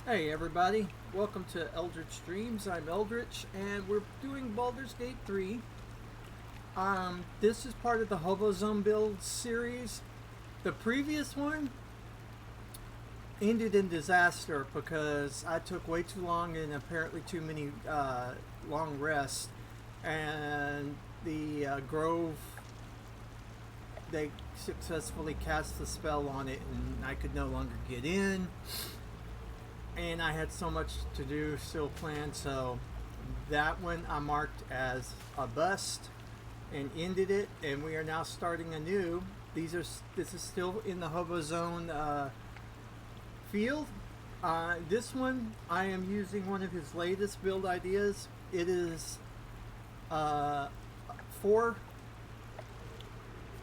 Hey everybody, welcome to Eldritch Streams. I'm Eldritch and we're doing Baldur's Gate 3. This is part of the HoboZone build series. The previous one ended in disaster because I took way too long and apparently too many long rests. And the Grove, they successfully cast the spell on it and I could no longer get in. And I had so much to do still planned, so that one I marked as a bust and ended it, and we are now starting anew. This is still in the HoboZone field. This one I am using one of his latest build ideas. It is four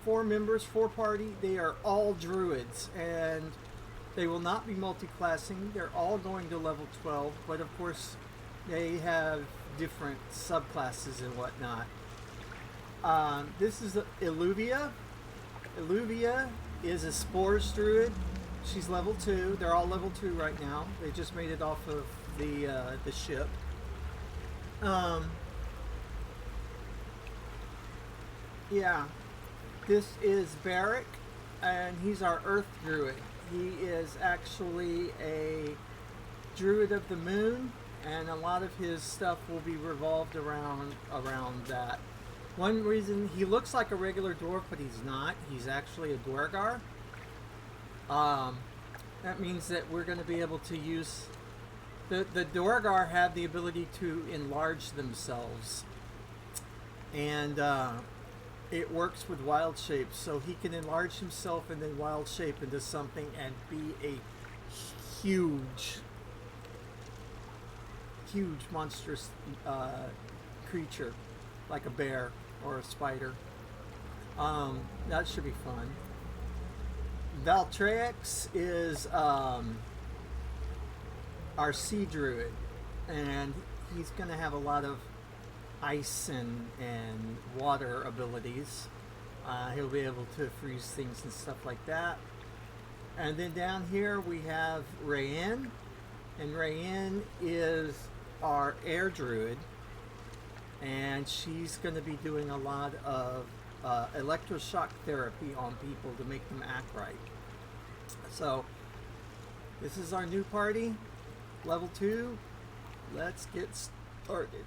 members, four party. They are all druids, and they will not be multi-classing. They're all going to level 12, but of course they have different subclasses and whatnot. This is Illuvia. Illuvia is a Spores druid. She's level 2. They're all level 2 right now. They just made it off of the ship. Yeah. This is Barrick, and he's our Earth druid. He is actually a druid of the moon, and a lot of his stuff will be revolved around that. One reason he looks like a regular dwarf, but he's not. He's actually a Duergar. That means that we're going to be able to use the Duergar have the ability to enlarge themselves, and it works with wild shape, so he can enlarge himself and then wild shape into something and be a huge monstrous creature, like a bear or a spider. That should be fun. Valtrex is our sea druid, and he's going to have a lot of ice and water abilities. He'll be able to freeze things and stuff like that. And then down here we have Rayen, and Rayen is our air druid, and she's going to be doing a lot of electroshock therapy on people to make them act right. So this is our new party, level 2. Let's get started.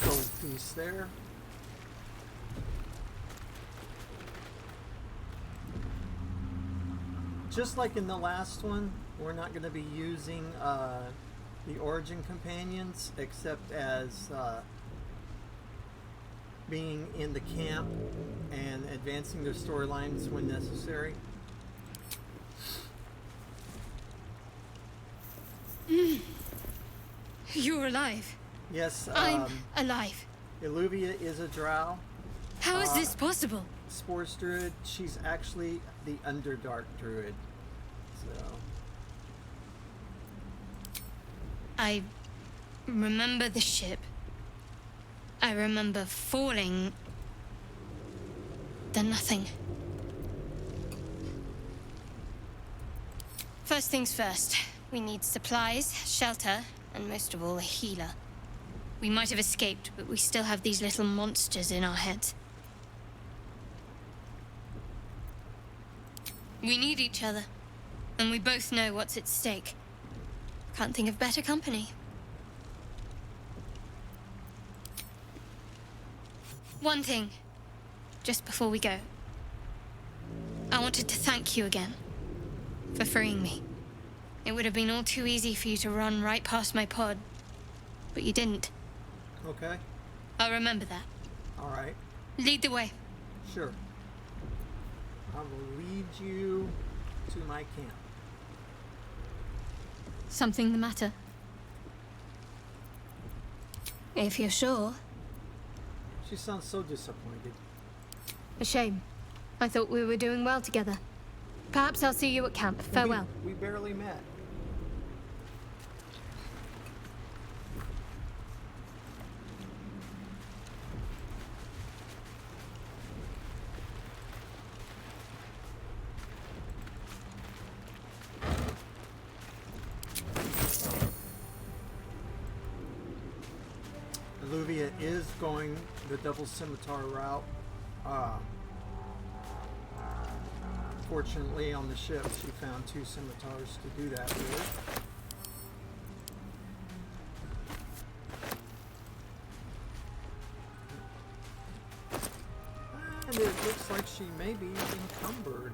Gold piece there. Just like in the last one, we're not going to be using the origin companions except as being in the camp and advancing their storylines when necessary. You're alive. Yes, I'm alive. Illuvia is a drow. How is this possible? Spores druid. She's actually the Underdark druid. So I remember the ship. I remember falling. Then nothing. First things first. We need supplies, shelter, and most of all, a healer. We might have escaped, but we still have these little monsters in our heads. We need each other, and we both know what's at stake. Can't think of better company. One thing, just before we go. I wanted to thank you again for freeing me. It would have been all too easy for you to run right past my pod, but you didn't. okay, I'll remember that. all right, Lead the way. sure. I will lead you to my camp. Something the matter? If you're sure. She sounds so disappointed. A shame. I thought we were doing well together. Perhaps I'll see you at camp. Farewell. We barely met. Alluvia is going the double scimitar route. Fortunately, on the ship, she found 2 scimitars to do that with. And it looks like she may be encumbered.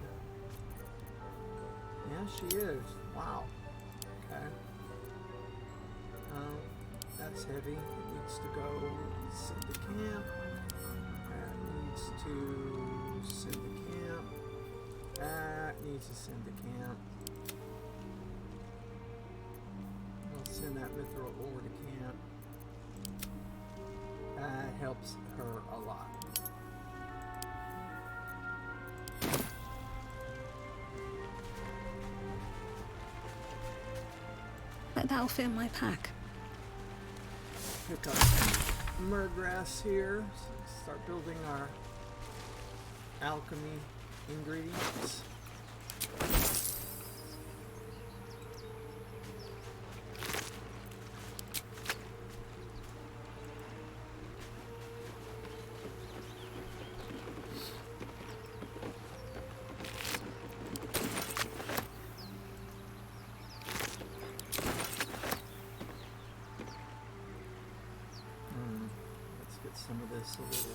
Yeah, she is. Wow. Okay. That's heavy. It needs to go send to camp. That needs to send to camp. That needs to send to camp. I'll send that mithril ore to camp. That helps her a lot. That'll fit in my pack. Pick up murgrass here. Start building our alchemy ingredients. Some of this a little.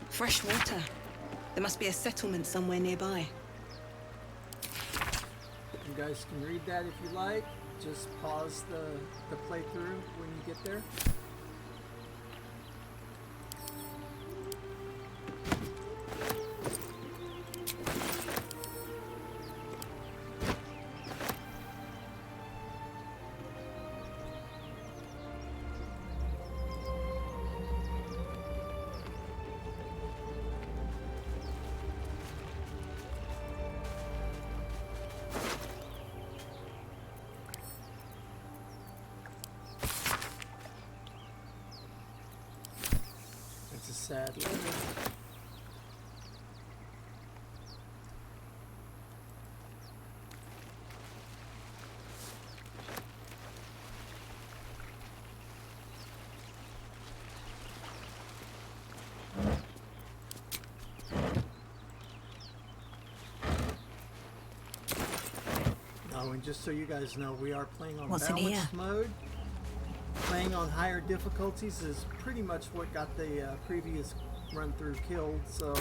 Fresh water. There must be a settlement somewhere nearby. You guys can read that if you like. Just pause the playthrough when you get there. Sad letter. Oh, and just so you guys know, we are playing on balanced mode. Playing on higher difficulties is pretty much what got the previous run-through killed, so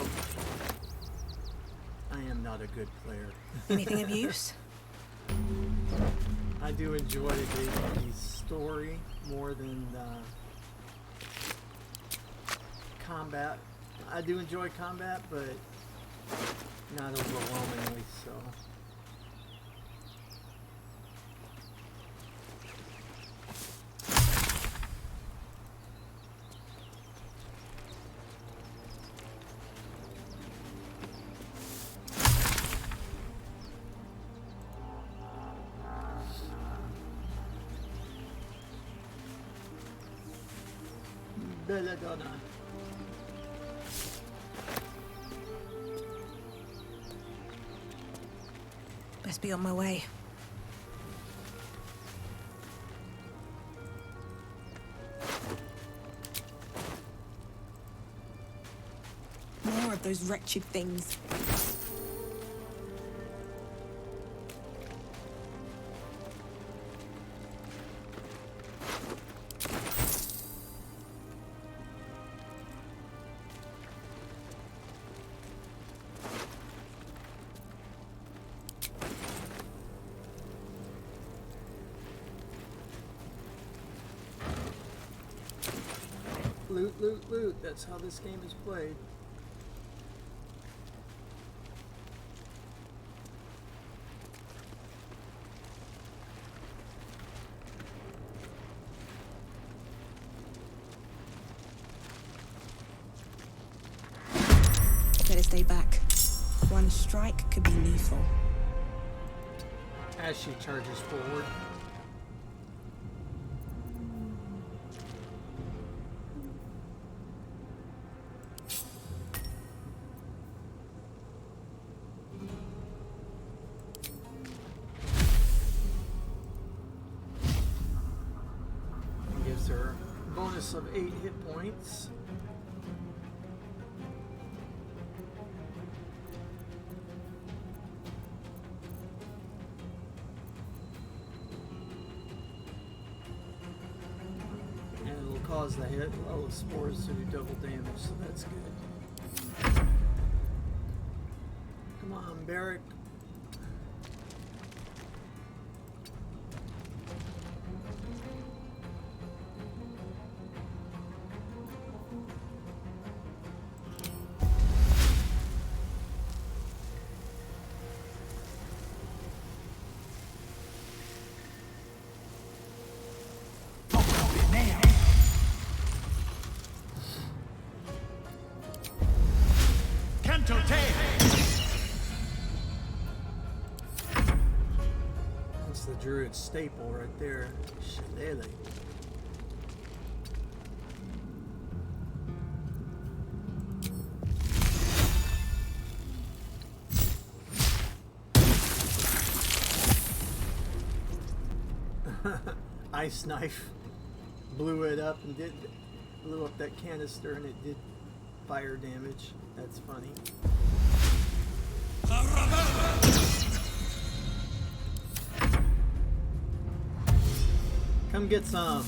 I am not a good player. Anything of use? I do enjoy the story more than combat. I do enjoy combat, but not overwhelmingly so. Belladonna. Best be on my way. More of those wretched things. Loot, loot, loot. That's how this game is played. stay back. One strike could be lethal. As she charges forward. Gives her a bonus of 8 hit points. Cause the hit level of spores to do double damage, so that's good. Come on, Barrick. That's the druid staple right there. Shillelagh. Ice knife blew it up and blew up that canister, and it did fire damage. That's funny. Come get some.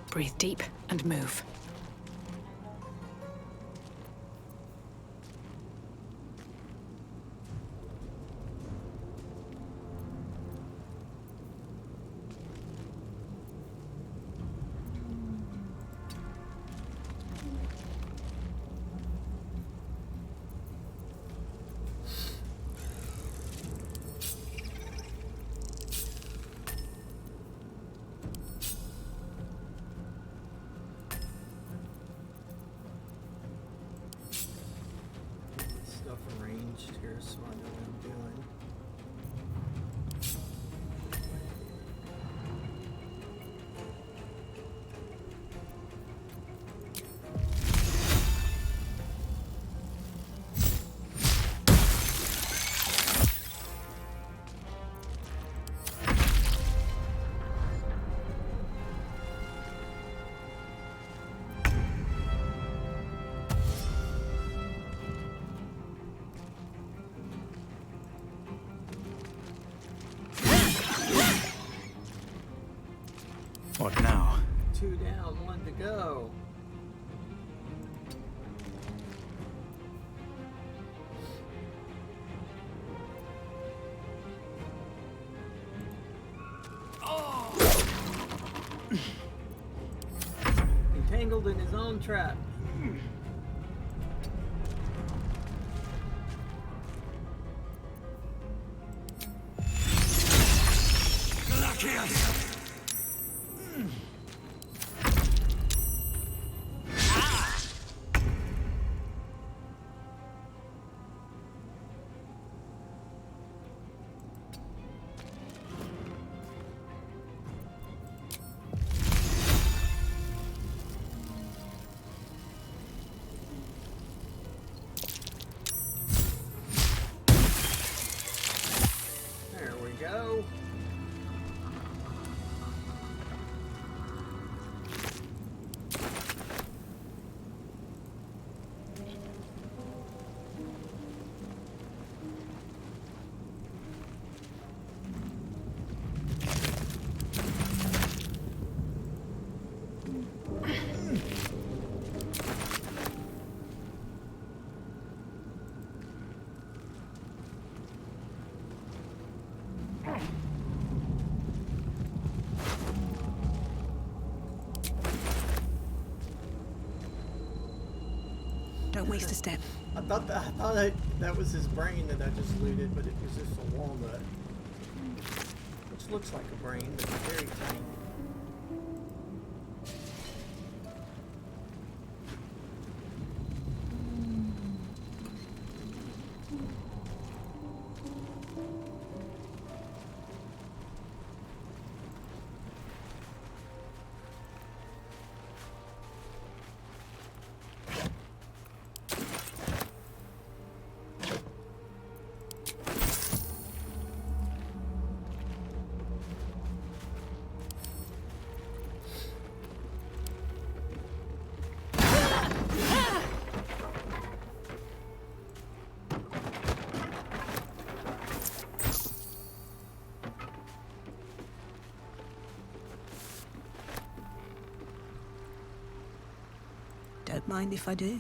Breathe deep and move. Here, so I know what I'm doing. What now? 2 down, 1 to go. Entangled in his own trap. Go. Don't waste a step. I thought that was his brain that I just looted, but it was just a walnut, which looks like a brain, but it's very tiny. Don't mind if I do.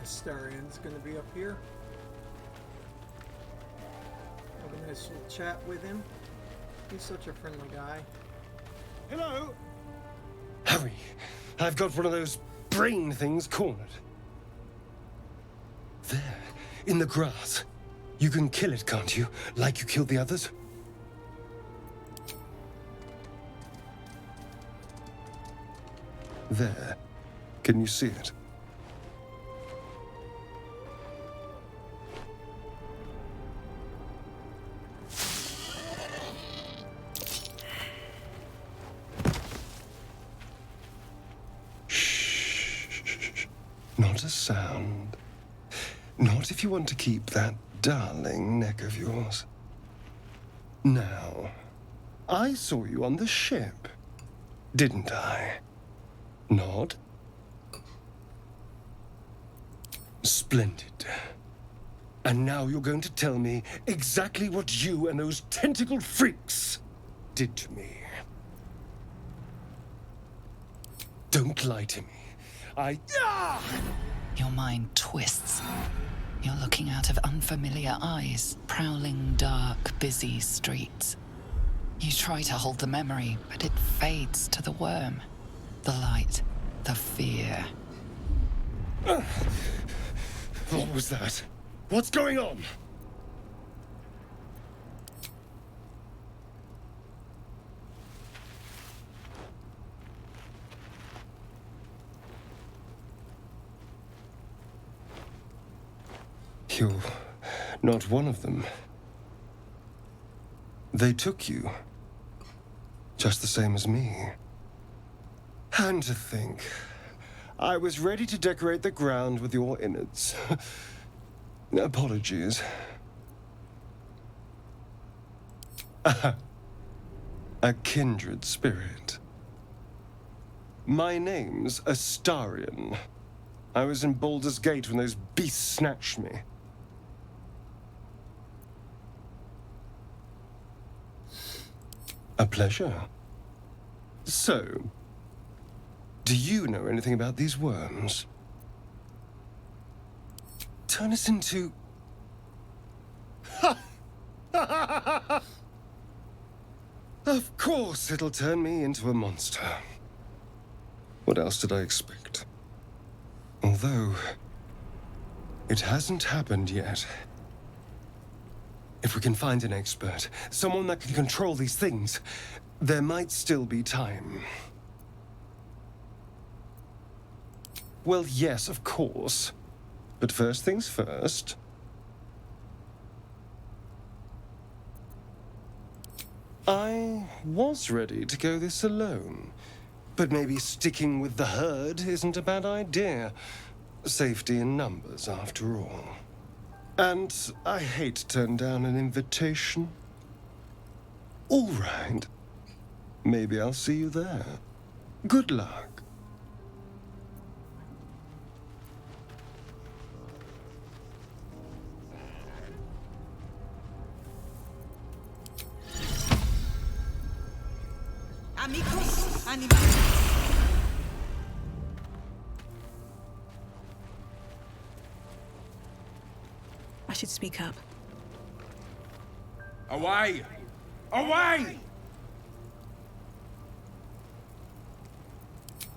Astarian's gonna be up here. Have a nice little chat with him. He's such a friendly guy. Hello? Harry, I've got one of those brain things cornered. There, in the grass. You can kill it, can't you? Like you killed the others? There. Can you see it? Not a sound. Not if you want to keep that darling neck of yours. Now, I saw you on the ship, didn't I? Nod? Splendid. And now you're going to tell me exactly what you and those tentacled freaks did to me. Don't lie to me. Your mind twists. You're looking out of unfamiliar eyes, prowling dark, busy streets. You try to hold the memory, but it fades to the worm. The light, the fear. What was that? What's going on? You're not one of them. They took you. Just the same as me. And to think, I was ready to decorate the ground with your innards. Apologies. A kindred spirit. My name's Astarian. I was in Baldur's Gate when those beasts snatched me. A pleasure. So, do you know anything about these worms? Turn us into... Of course it'll turn me into a monster. What else did I expect? Although, it hasn't happened yet. If we can find an expert, someone that can control these things, there might still be time. Well, yes, of course. But first things first. I was ready to go this alone. But maybe sticking with the herd isn't a bad idea. Safety in numbers, after all. And I hate to turn down an invitation. All right. Maybe I'll see you there. Good luck. Amigos, animales. I should speak up. Away! Away!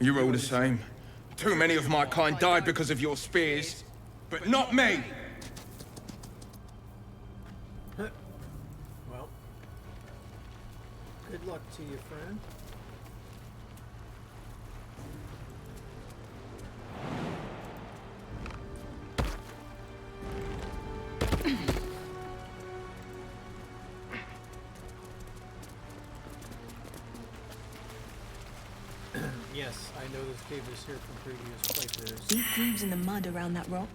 You're all the same. Too many of my kind died because of your spears, but not me! Well, good luck to you, friend. Yes, I know this cave is here from previous playthroughs. Deep grooves in the mud around that rock.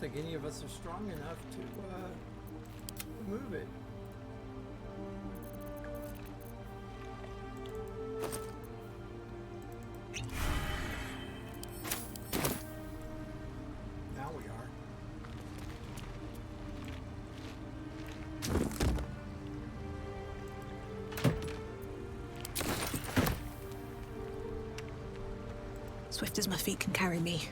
think any of us are strong enough to move it. Now we are. Swift as my feet can carry me.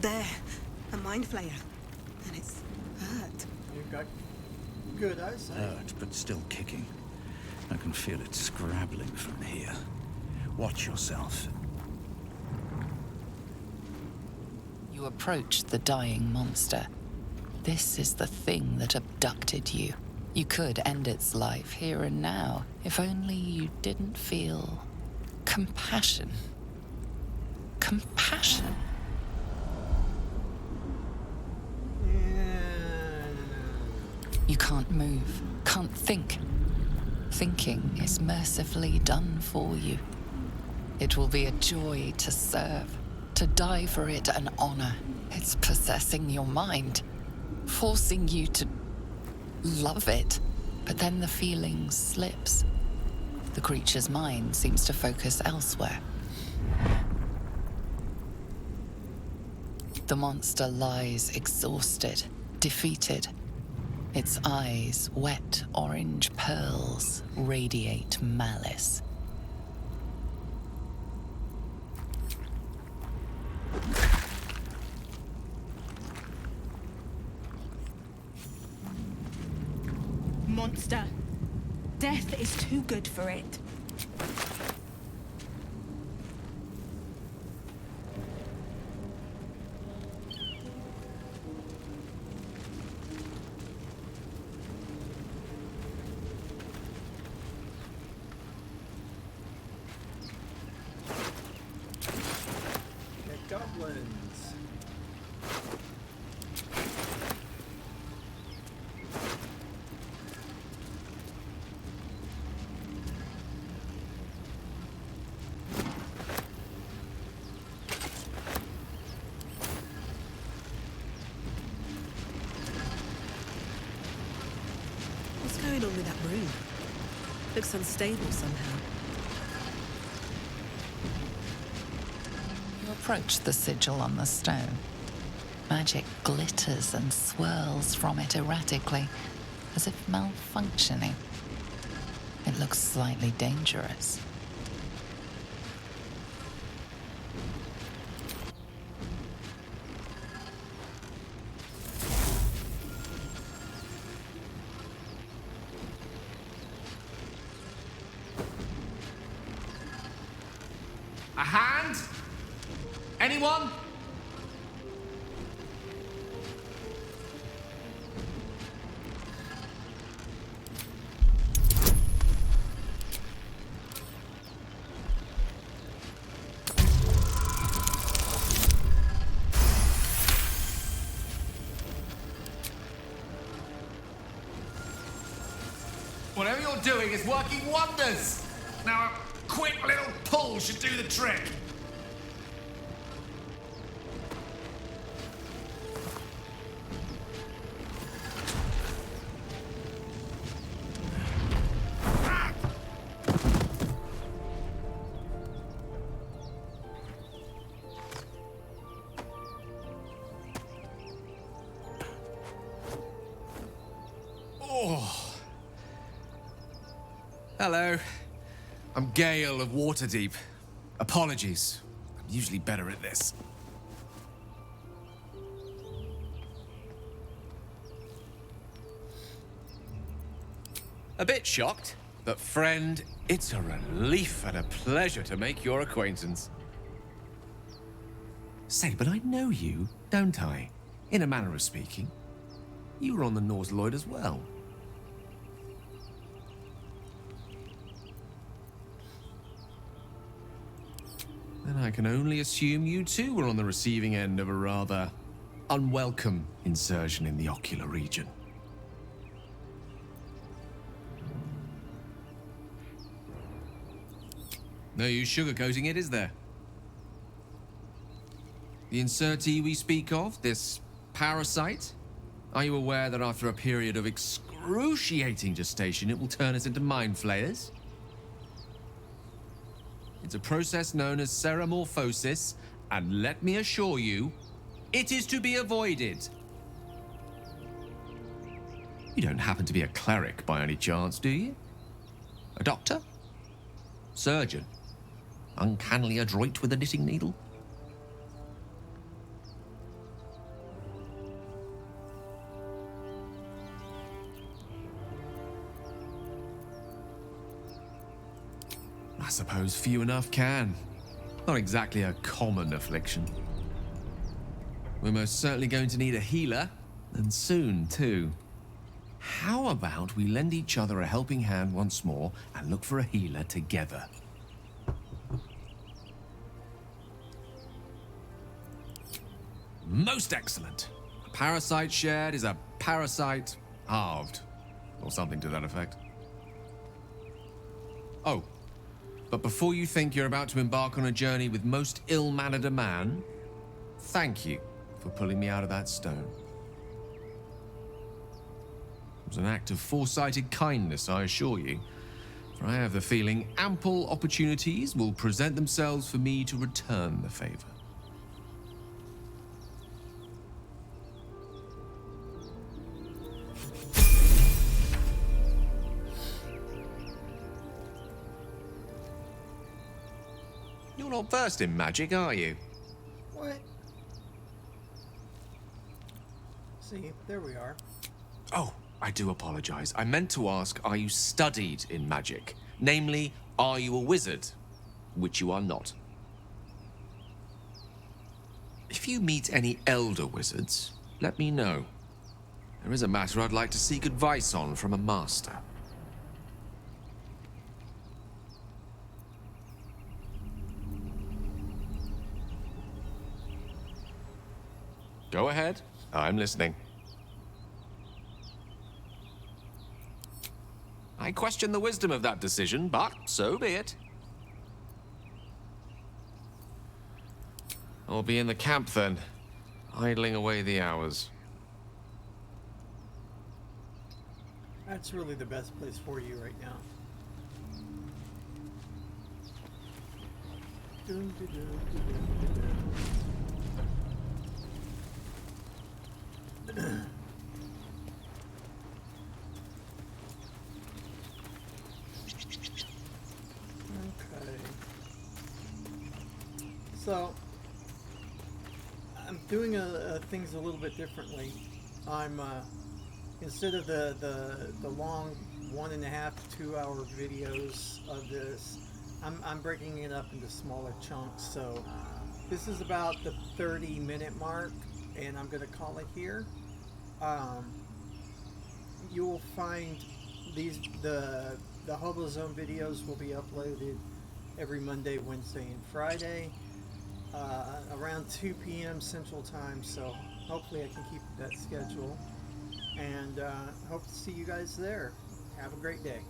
There, a mind flayer. And it's hurt. You've got good eyesight. Hurt, but still kicking. I can feel it scrabbling from here. Watch yourself. You approach the dying monster. This is the thing that abducted you. You could end its life here and now, if only you didn't feel compassion. Compassion. You can't move, can't think. Thinking is mercifully done for you. It will be a joy to serve, to die for it an honor. It's possessing your mind, forcing you to love it. But then the feeling slips. The creature's mind seems to focus elsewhere. The monster lies exhausted, defeated. Its eyes, wet orange pearls, radiate malice. Monster. Death is too good for it. Goblins. What's going on with that room? Looks unstable somehow. You approach the sigil on the stone. Magic glitters and swirls from it erratically, as if malfunctioning. It looks slightly dangerous. A hand? Anyone? Whatever you're doing is working wonders. Now, a quick little pull should do the trick. Oh. Hello. I'm Gale of Waterdeep. Apologies. I'm usually better at this. A bit shocked, but friend, it's a relief and a pleasure to make your acquaintance. Say, but I know you, don't I? In a manner of speaking, you were on the Norse Lloyd as well. Then I can only assume you too were on the receiving end of a rather unwelcome insertion in the ocular region. No use sugarcoating it, is there? The insertee we speak of, this parasite, are you aware that after a period of excruciating gestation, it will turn us into mind flayers? It's a process known as seromorphosis, and let me assure you, it is to be avoided. You don't happen to be a cleric by any chance, do you? A doctor? Surgeon? Uncannily adroit with a knitting needle? I suppose few enough can. Not exactly a common affliction. We're most certainly going to need a healer, and soon, too. How about we lend each other a helping hand once more and look for a healer together? Most excellent. A parasite shared is a parasite halved, or something to that effect. Oh, but before you think you're about to embark on a journey with most ill-mannered a man, thank you for pulling me out of that stone. It was an act of foresighted kindness, I assure you, for I have the feeling ample opportunities will present themselves for me to return the favor. You're not versed in magic, are you? What? See, there we are. Oh, I do apologize. I meant to ask, are you studied in magic? Namely, are you a wizard? Which you are not. If you meet any elder wizards, let me know. There is a matter I'd like to seek advice on from a master. Go ahead. I'm listening. I question the wisdom of that decision, but so be it. I'll be in the camp then, idling away the hours. That's really the best place for you right now. Dun, dun, dun, dun, dun, dun. Okay. So I'm doing things a little bit differently. I'm instead of the long 1.5 to 2 hour videos of this, I'm breaking it up into smaller chunks. So this is about the 30-minute mark, and I'm going to call it here. You will find the HoboZone videos will be uploaded every Monday, Wednesday, and Friday around 2 p.m. Central Time. So hopefully I can keep that schedule, and hope to see you guys there. Have a great day.